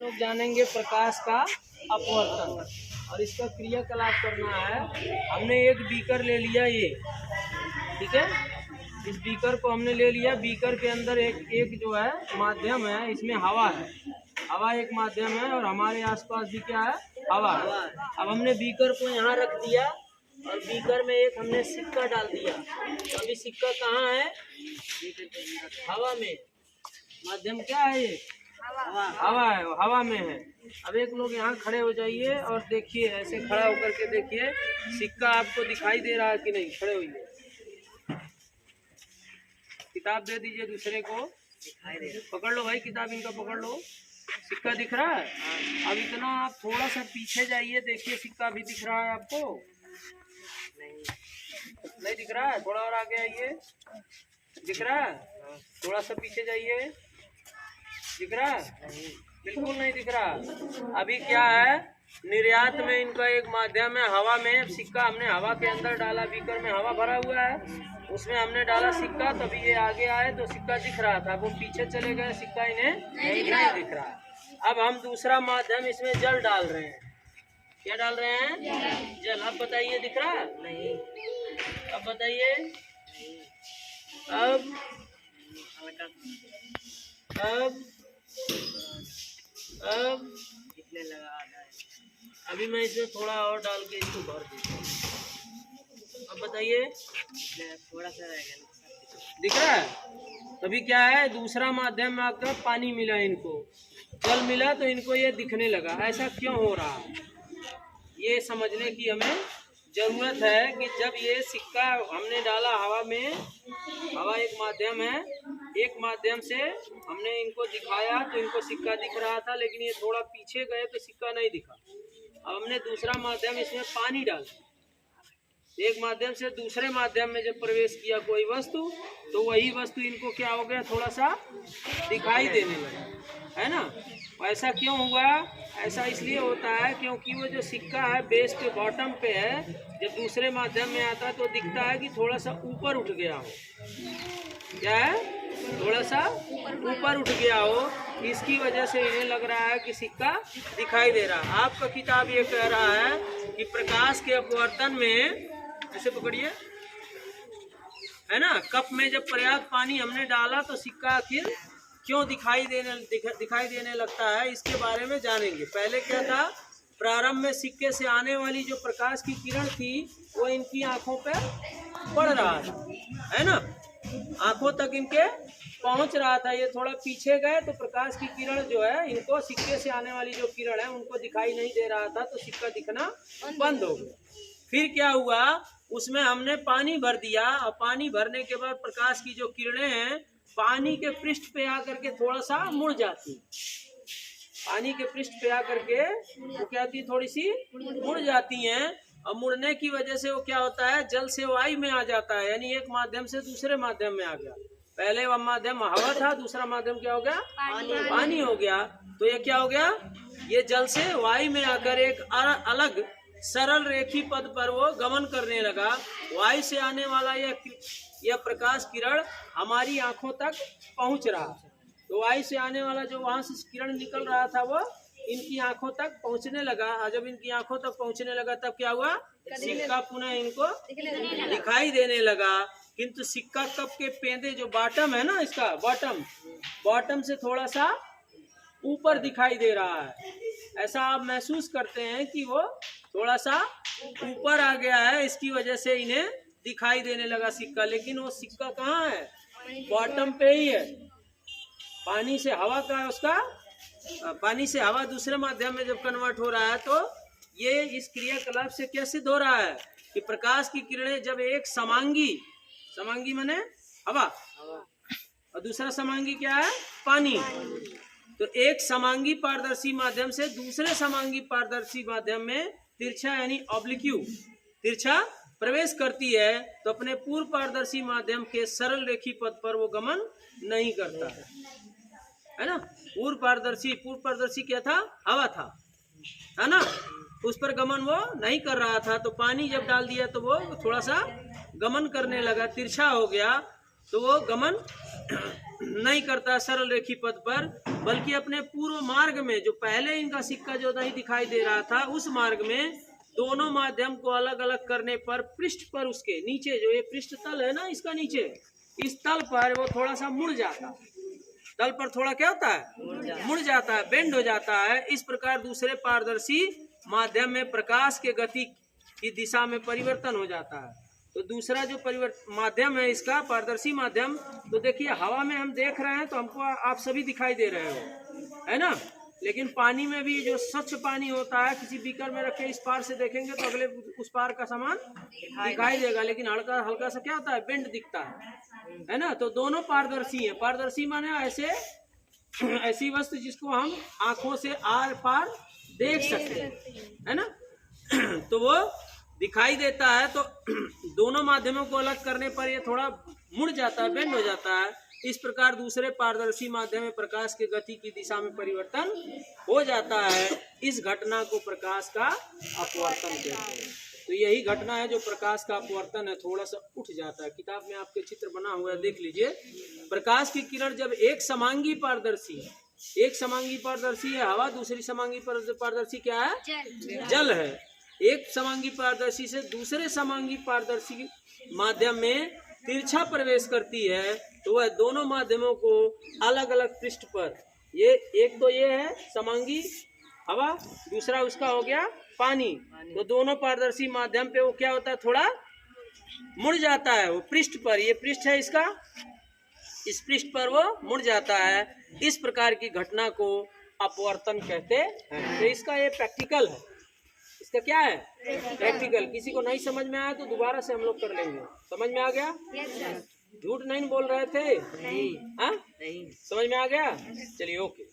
लोग जानेंगे प्रकाश का अपवर्तन और इसका क्रियाकलाप करना है। हमने एक बीकर ले लिया, ये ठीक है। इस बीकर को हमने ले लिया। बीकर के अंदर एक जो है माध्यम है, इसमें हवा है। हवा एक माध्यम है और हमारे आसपास भी क्या है, हवा है। अब हमने बीकर को यहाँ रख दिया और बीकर में एक हमने सिक्का डाल दिया। अभी सिक्का कहाँ है? हवा में। माध्यम क्या है? ये हवा है, हवा में है। अब एक लोग यहाँ खड़े हो जाइए और देखिए, ऐसे खड़ा होकर के देखिए सिक्का आपको दिखाई दे रहा है कि नहीं। खड़े होइए, किताब दे दीजिए दूसरे को। पकड़ लो भाई किताब, इनका पकड़ लो। सिक्का दिख रहा है? अब इतना आप थोड़ा सा पीछे जाइए, देखिए सिक्का भी दिख रहा है आपको? नहीं दिख रहा है? थोड़ा और आगे आइए। दिख रहा है? थोड़ा सा पीछे जाइए। दिख रहा है? बिल्कुल नहीं दिख रहा। अभी क्या है, निर्यात में इनका एक माध्यम है हवा में। सिक्का हमने हवा के अंदर डाला, बीकर में हवा भरा हुआ है, उसमें हमने डाला सिक्का, तभी ये आगे आए तो सिक्का दिख रहा था। अब वो पीछे चले गए, सिक्का इन्हें नहीं दिख रहा। अब हम दूसरा माध्यम इसमें जल डाल रहे हैं। क्या डाल रहे हैं? जल। अब बताइए दिख रहा है? नहीं। अब बताइए। अब दिखने लगा। अभी मैं इसमें थोड़ा और डाल के इसको भर देता हूँ। अब बताइए, थोड़ा सा रहेगा। दिख रहा है? तभी क्या है, दूसरा माध्यम में आपका पानी मिला, इनको जल मिला तो इनको ये दिखने लगा। ऐसा क्यों हो रहा है, ये समझने की हमें जरूरत है कि जब ये सिक्का हमने डाला हवा में, हवा एक माध्यम है, एक माध्यम से हमने इनको दिखाया तो इनको सिक्का दिख रहा था, लेकिन ये थोड़ा पीछे गए तो सिक्का नहीं दिखा। अब हमने दूसरा माध्यम इसमें पानी डाला। एक माध्यम से दूसरे माध्यम में जब प्रवेश किया कोई वस्तु, तो वही वस्तु इनको क्या हो गया, थोड़ा सा दिखाई देने लगा, है ना। ऐसा क्यों हुआ? ऐसा इसलिए होता है क्योंकि वो जो सिक्का है बेस के बॉटम पे है, जब दूसरे माध्यम में आता है तो दिखता है कि थोड़ा सा ऊपर उठ गया हो। क्या है? थोड़ा सा ऊपर उठ गया हो, इसकी वजह से इन्हें लग रहा है कि सिक्का दिखाई दे रहा है। आपका किताब ये कह रहा है कि प्रकाश के अपवर्तन में, ऐसे पकड़िए, है ना, कप में जब पर्याप्त पानी हमने डाला तो सिक्का आखिर क्यों दिखाई देने लगता है, इसके बारे में जानेंगे। पहले क्या था, प्रारंभ में सिक्के से आने वाली जो प्रकाश की किरण थी वो इनकी आंखों पे पड़ रहा था, है ना, आंखों तक इनके पहुंच रहा था। ये थोड़ा पीछे गए तो प्रकाश की किरण जो है, इनको सिक्के से आने वाली जो किरण है उनको दिखाई नहीं दे रहा था, तो सिक्का दिखना बंद हो गया। फिर क्या हुआ, उसमें हमने पानी भर दिया और पानी भरने के बाद प्रकाश की जो किरणें हैं पानी के पृष्ठ पे आकर के थोड़ा सा मुड़ जाती। पानी के पृष्ठ पे आकर के वो क्या होती, थोड़ी सी मुड़ जाती हैं, और मुड़ने की वजह से वो क्या होता है, जल से वायु में आ जाता है, यानी एक माध्यम से दूसरे माध्यम में आ गया। पहले वह माध्यम हवा था, दूसरा माध्यम क्या हो गया, पानी हो गया। तो ये क्या हो गया, ये जल से वायु में आकर एक अलग सरल रेखी पद पर वो गमन करने लगा। वायु से आने वाला यह प्रकाश किरण हमारी आंखों तक पहुंच रहा है। तो वायु से आने वाला जो वहां से किरण निकल रहा था वो इनकी आंखों तक पहुंचने लगा। और जब इनकी आंखों तक पहुंचने लगा तब क्या हुआ, सिक्का पुनः इनको दिखाई देने लगा। किंतु सिक्का कप के पेंदे जो बॉटम है ना, इसका बॉटम से थोड़ा सा ऊपर दिखाई दे रहा है। ऐसा आप महसूस करते हैं कि वो थोड़ा सा ऊपर आ गया है, इसकी वजह से इन्हें दिखाई देने लगा सिक्का। लेकिन वो सिक्का कहाँ है, बॉटम पे ही है। पानी से हवा का उसका, पानी से हवा दूसरे माध्यम में जब कन्वर्ट हो रहा है तो ये इस क्रियाकलाप से क्या सिद्ध हो रहा है कि प्रकाश की किरणें जब एक समांगी माने हवा और दूसरा समांगी क्या है, पानी, तो एक समांगी पारदर्शी माध्यम से दूसरे समांगी पारदर्शी माध्यम में तिरछा यानी ऑब्लिक्यू तिरछा प्रवेश करती है, तो अपने पूर्व पारदर्शी माध्यम के सरल रेखी पथ पर वो गमन नहीं करता है ना। पूर्व पारदर्शी क्या था, हवा था, है ना, उस पर गमन वो नहीं कर रहा था। तो पानी जब डाल दिया तो वो थोड़ा सा गमन करने लगा, तिरछा हो गया, तो वो गमन नहीं करता सरल रेखी पथ पर, बल्कि अपने पूर्व मार्ग में जो पहले इनका सिक्का जो नहीं दिखाई दे रहा था, उस मार्ग में दोनों माध्यम को अलग अलग करने पर पृष्ठ पर उसके नीचे जो ये पृष्ठ तल है ना, इसका नीचे इस तल पर वो थोड़ा सा मुड़ जाता है। तल पर थोड़ा क्या होता है, मुड़ जाता है, बेंड हो जाता है। इस प्रकार दूसरे पारदर्शी माध्यम में प्रकाश के गति की दिशा में परिवर्तन हो जाता है। तो दूसरा जो माध्यम है इसका पारदर्शी माध्यम, तो देखिए हवा में हम देख रहे हैं तो हमको आप सभी दिखाई दे रहे हो, है ना। लेकिन पानी में भी जो स्वच्छ पानी होता है, किसी बीकर में रखे इस पार से देखेंगे तो अगले उस पार का सामान दिखाई देगा, लेकिन हल्का हल्का सा क्या होता है, बेंड दिखता है ना। तो दोनों पारदर्शी है। पारदर्शी माने ऐसे ऐसी वस्तु जिसको हम आंखों से आर पार देख सकते हैं, है ना। तो वो दिखाई देता है। तो दोनों माध्यमों को अलग करने पर ये थोड़ा मुड़ जाता है, बेंड हो जाता है। इस प्रकार दूसरे पारदर्शी माध्यम में प्रकाश के गति की दिशा में परिवर्तन हो जाता है। इस घटना को प्रकाश का अपवर्तन कहते हैं। तो यही घटना है जो प्रकाश का अपवर्तन है, थोड़ा सा उठ जाता है। किताब में आपके चित्र बना हुआ है, देख लीजिए। प्रकाश की किरण जब एक समांगी पारदर्शी है हवा, दूसरी समांगी पारदर्शी क्या है, जल है। एक समांगी पारदर्शी से दूसरे समांगी पारदर्शी माध्यम में तिरछा प्रवेश करती है, तो वह दोनों माध्यमों को अलग अलग पृष्ठ पर, ये एक तो ये है समांगी हवा, दूसरा उसका हो गया पानी। तो दोनों पारदर्शी माध्यम पे वो क्या होता है, थोड़ा मुड़ जाता है वो पृष्ठ पर। ये पृष्ठ है इसका, इस पृष्ठ पर वो मुड़ जाता है। इस प्रकार की घटना को अपवर्तन कहते हैं। तो इसका ये प्रैक्टिकल है। इसका क्या है, प्रैक्टिकल। किसी को नहीं समझ में आया तो दोबारा से हम लोग कर लेंगे। समझ में आ गया? झूठ नहीं बोल रहे थे? नहीं, हाँ? नहीं। समझ में आ गया? चलिए, ओके।